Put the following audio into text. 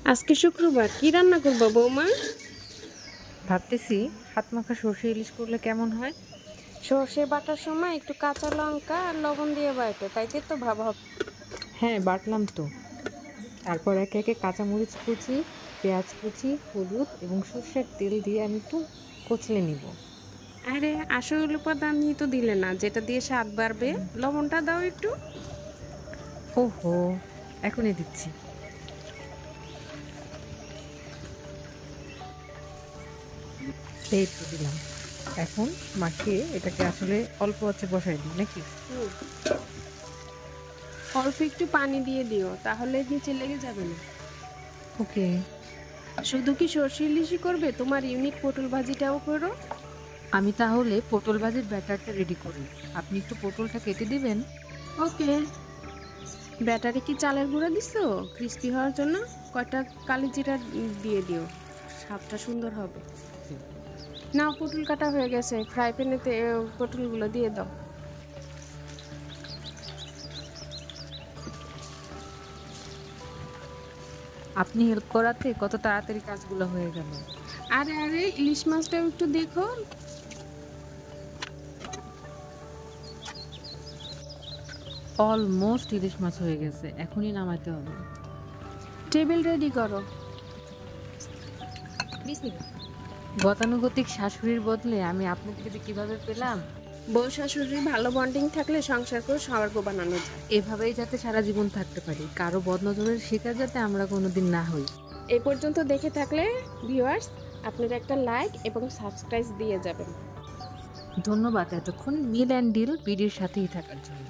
আজকে শুক্রবার কি রান্না করবো বৌমা? ভাবতেছি হাত মাখা সর্ষে ইলিশ করলে কেমন হয়। সর্ষে বাটার সময় একটু কাঁচা লঙ্কা আর লবণ দিয়ে বাটো, তাইতে তো ভাব হবে। হ্যাঁ, বাটলাম তো। তারপর একে একে কাঁচামরিচ কুচি, পেঁয়াজ কুচি, হলুদ এবং সর্ষের তেল দিয়ে আমি একটু কচলে নিব। আরে আসল উপাদানই তো দিলে না, যেটা দিয়ে স্বাদ বাড়বে। লবণটা দাও একটু। ওহো, এখনই দিচ্ছি। এই তো দিলাম। এখন মাখিয়ে এটাকে আসলে অল্প আঁচে বসাই দিই নাকি? হুম, অল্প একটু পানি দিয়ে দিও, তাহলে নিচে লেগে যাবে না। ওকে। শুধু কি সর্ষে ইলিশই করবে? তোমার ইউনিক পটল ভাজিটাও করো। আমি তাহলে পটল ভাজির ব্যাটারটা রেডি করি। আপনি একটু পটলটা কেটে দিবেন। ওকে। ব্যাটারে কি চালের গুঁড়া দিছো ক্রিস্পি হওয়ার জন্য? কয়টা কালি জিরা দিয়ে দিও, স্বাদটা সুন্দর হবে। নাও, পটল কাটা হয়ে গেছে, ফ্রাই প্যানেতে পটলগুলো দিয়ে দাও। আপনি হেল্প করাতে কত তাড়াতাড়ি কাজগুলো হয়ে গেল। আরে আরে, ইলিশ মাছটাও একটু দেখো। অলমোস্ট ইলিশ মাছ হয়ে গেছে, এখনই নামাইতে হবে। টেবিল রেডি করো। গতানুগতিক শাশুড়ির বদলে আমি আপনাকে যে কিভাবে পেলাম। বউ শাশুড়ি ভালো বন্ডিং থাকলে সংসার করে স্বর্গ বানানো যায়। এভাবেই যাতে সারা জীবন থাকতে পারি, কারো বদনজরের শিকার যাতে আমরা কোনোদিন না হই। এই পর্যন্ত দেখে থাকলে ভিউয়ার্স, আপনারা একটা লাইক এবং সাবস্ক্রাইব দিয়ে যাবেন। ধন্যবাদ এতক্ষণ মিল অ্যান্ড ডিল বিডির সাথেই থাকার জন্য।